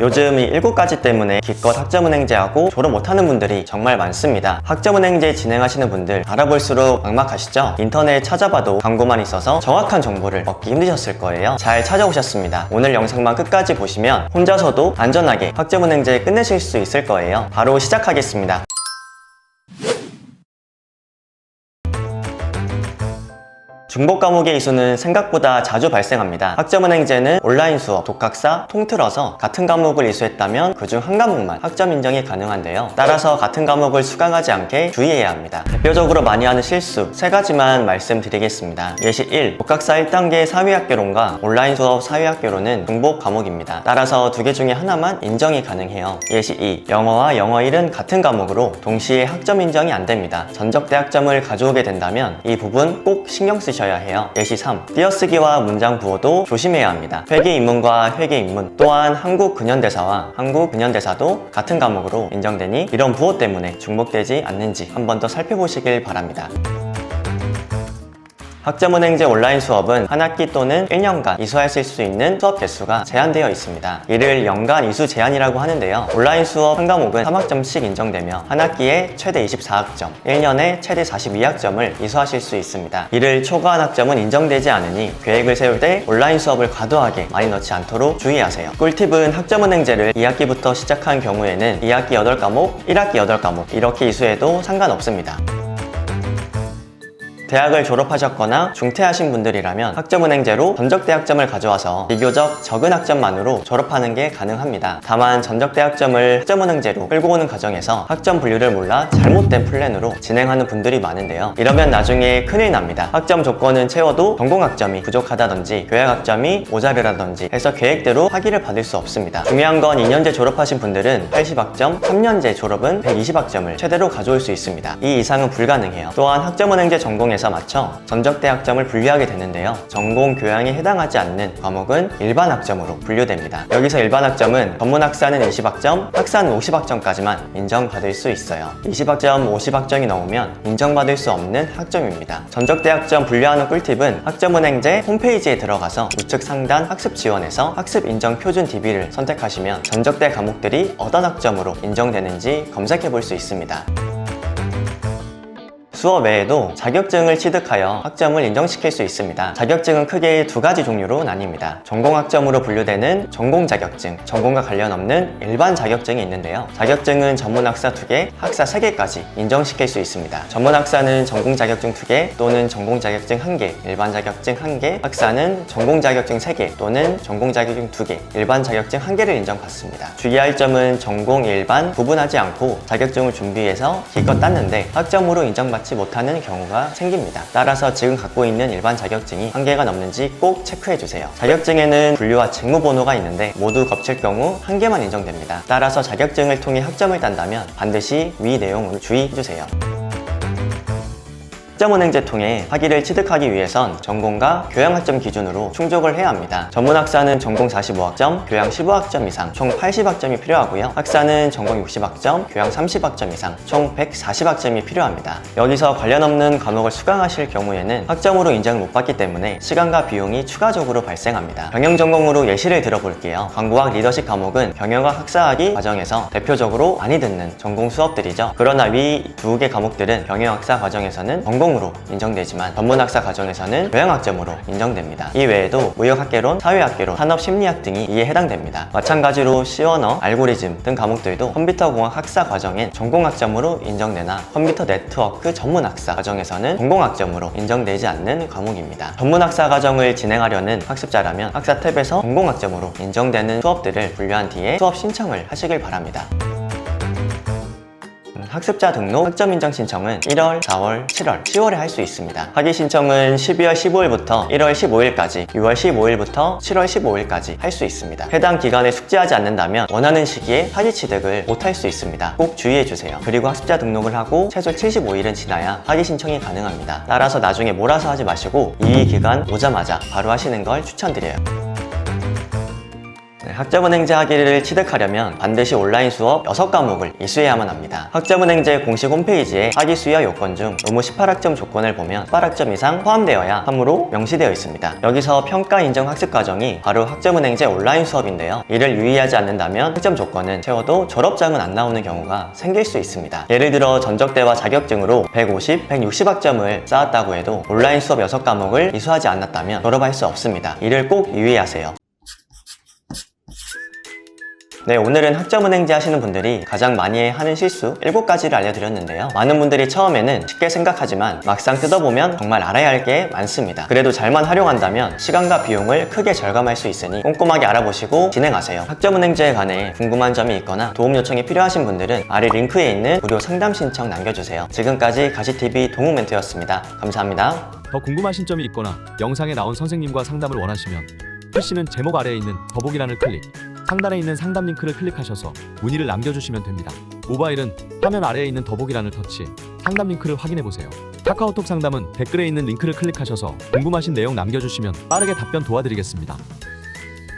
요즘 이 7가지 때문에 기껏 학점은행제하고 졸업 못하는 분들이 정말 많습니다. 학점은행제 진행하시는 분들 알아볼수록 막막하시죠? 인터넷 찾아봐도 광고만 있어서 정확한 정보를 얻기 힘드셨을 거예요. 잘 찾아오셨습니다. 오늘 영상만 끝까지 보시면 혼자서도 안전하게 학점은행제 끝내실 수 있을 거예요. 바로 시작하겠습니다. 중복 과목의 이수는 생각보다 자주 발생합니다. 학점은행제는 온라인 수업, 독학사 통틀어서 같은 과목을 이수했다면 그중 한 과목만 학점 인정이 가능한데요. 따라서 같은 과목을 수강하지 않게 주의해야 합니다. 대표적으로 많이 하는 실수 3가지만 말씀드리겠습니다. 예시 1. 독학사 1단계 사회학개론과 온라인 수업 사회학개론은 중복 과목입니다. 따라서 2개 중에 하나만 인정이 가능해요. 예시 2. 영어와 영어 1은 같은 과목으로 동시에 학점 인정이 안 됩니다. 전적대 학점을 가져오게 된다면 이 부분 꼭 신경 쓰셔야 해요. 예시 3. 띄어쓰기와 문장 부호도 조심해야 합니다. 회계인문과 회계인문 또한 한국근현대사와 한국근현대사도 같은 과목으로 인정되니 이런 부호 때문에 중복되지 않는지 한 번 더 살펴보시길 바랍니다. 학점은행제 온라인 수업은 한 학기 또는 1년간 이수하실 수 있는 수업 개수가 제한되어 있습니다. 이를 연간 이수 제한이라고 하는데요. 온라인 수업 한 과목은 3학점씩 인정되며 한 학기에 최대 24학점, 1년에 최대 42학점을 이수하실 수 있습니다. 이를 초과한 학점은 인정되지 않으니 계획을 세울 때 온라인 수업을 과도하게 많이 넣지 않도록 주의하세요. 꿀팁은 학점은행제를 2학기부터 시작한 경우에는 2학기 8과목, 1학기 8과목 이렇게 이수해도 상관없습니다. 대학을 졸업하셨거나 중퇴하신 분들이라면 학점은행제로 전적대 학점을 가져와서 비교적 적은 학점만으로 졸업하는 게 가능합니다. 다만 전적대 학점을 학점은행제로 끌고 오는 과정에서 학점 분류를 몰라 잘못된 플랜으로 진행하는 분들이 많은데요. 이러면 나중에 큰일 납니다. 학점 조건은 채워도 전공학점이 부족하다든지 교양학점이 모자르다든지 해서 계획대로 학위를 받을 수 없습니다. 중요한 건 2년제 졸업하신 분들은 80학점, 3년제 졸업은 120학점을 최대로 가져올 수 있습니다. 이 이상은 불가능해요. 또한 학점은행제 전공에서 맞춰 전적대 학점을 분류하게 되는데요. 전공 교양에 해당하지 않는 과목은 일반 학점으로 분류됩니다. 여기서 일반 학점은 전문학사는 20학점, 학사는 50학점까지만 인정받을 수 있어요. 20학점, 50학점이 넘으면 인정받을 수 없는 학점입니다. 전적대 학점 분류하는 꿀팁은 학점은행제 홈페이지에 들어가서 우측 상단 학습 지원에서 학습 인정 표준 DB를 선택하시면 전적대 과목들이 어떤 학점으로 인정되는지 검색해 볼 수 있습니다. 수업 외에도 자격증을 취득하여 학점을 인정시킬 수 있습니다. 자격증은 크게 2가지 종류로 나뉩니다. 전공학점으로 분류되는 전공자격증, 전공과 관련 없는 일반 자격증이 있는데요. 자격증은 전문학사 2개, 학사 3개까지 인정시킬 수 있습니다. 전문학사는 전공자격증 2개 또는 전공자격증 1개, 일반 자격증 1개, 학사는 전공자격증 3개 또는 전공자격증 2개, 일반 자격증 1개를 인정받습니다. 주의할 점은 전공, 일반 구분하지 않고 자격증을 준비해서 기껏 땄는데 학점으로 인정받지 못하는 경우가 생깁니다. 따라서 지금 갖고 있는 일반 자격증이 1개가 넘는지 꼭 체크해주세요. 자격증에는 분류와 직무번호가 있는데 모두 겹칠 경우 1개만 인정됩니다. 따라서 자격증을 통해 학점을 딴다면 반드시 위 내용을 주의해주세요. 학점은행제 통해 학위를 취득하기 위해선 전공과 교양학점 기준으로 충족을 해야 합니다. 전문학사는 전공 45학점, 교양 15학점 이상 총 80학점이 필요하고요. 학사는 전공 60학점, 교양 30학점 이상 총 140학점이 필요합니다. 여기서 관련 없는 과목을 수강하실 경우에는 학점으로 인정을 못 받기 때문에 시간과 비용이 추가적으로 발생합니다. 경영전공으로 예시를 들어볼게요. 광고학 리더십 과목은 경영학 학사학위 과정에서 대표적으로 많이 듣는 전공 수업들이죠. 그러나 위 2개 과목들은 경영학사 과정에서는 전공으로 인정되지만 전문학사 과정에서는 교양학점으로 인정됩니다. 이 외에도 무역학개론, 사회학개론, 산업심리학 등이 이에 해당됩니다. 마찬가지로 C언어, 알고리즘 등 과목들도 컴퓨터공학 학사 과정엔 전공학점으로 인정되나 컴퓨터 네트워크 전문학사 과정에서는 전공학점으로 인정되지 않는 과목입니다. 전문학사 과정을 진행하려는 학습자라면 학사 탭에서 전공학점으로 인정되는 수업들을 분류한 뒤에 수업 신청을 하시길 바랍니다. 학습자 등록 학점 인정 신청은 1월, 4월, 7월, 10월에 할 수 있습니다. 학위 신청은 12월 15일부터 1월 15일까지, 6월 15일부터 7월 15일까지 할 수 있습니다. 해당 기간에 숙지하지 않는다면 원하는 시기에 학위 취득을 못할 수 있습니다. 꼭 주의해주세요. 그리고 학습자 등록을 하고 최소 75일은 지나야 학위 신청이 가능합니다. 따라서 나중에 몰아서 하지 마시고 이 기간 오자마자 바로 하시는 걸 추천드려요. 학점은행제 학위를 취득하려면 반드시 온라인 수업 6과목을 이수해야만 합니다. 학점은행제 공식 홈페이지에 학위 수여 요건 중 의무 18학점 조건을 보면 18학점 이상 포함되어야 함으로 명시되어 있습니다. 여기서 평가 인정 학습 과정이 바로 학점은행제 온라인 수업인데요. 이를 유의하지 않는다면 학점 조건은 채워도 졸업장은 안 나오는 경우가 생길 수 있습니다. 예를 들어 전적대와 자격증으로 150, 160학점을 쌓았다고 해도 온라인 수업 6과목을 이수하지 않았다면 졸업할 수 없습니다. 이를 꼭 유의하세요. 네, 오늘은 학점은행제 하시는 분들이 가장 많이 하는 실수 7가지를 알려드렸는데요. 많은 분들이 처음에는 쉽게 생각하지만 막상 뜯어보면 정말 알아야 할 게 많습니다. 그래도 잘만 활용한다면 시간과 비용을 크게 절감할 수 있으니 꼼꼼하게 알아보시고 진행하세요. 학점은행제에 관해 궁금한 점이 있거나 도움 요청이 필요하신 분들은 아래 링크에 있는 무료 상담 신청 남겨주세요. 지금까지 가시TV 동욱멘토였습니다. 감사합니다. 더 궁금하신 점이 있거나 영상에 나온 선생님과 상담을 원하시면 PC는 제목 아래에 있는 더보기란을 클릭, 상단에 있는 상담 링크를 클릭하셔서 문의를 남겨주시면 됩니다. 모바일은 화면 아래에 있는 더보기란을 터치, 상담 링크를 확인해보세요. 카카오톡 상담은 댓글에 있는 링크를 클릭하셔서 궁금하신 내용 남겨주시면 빠르게 답변 도와드리겠습니다.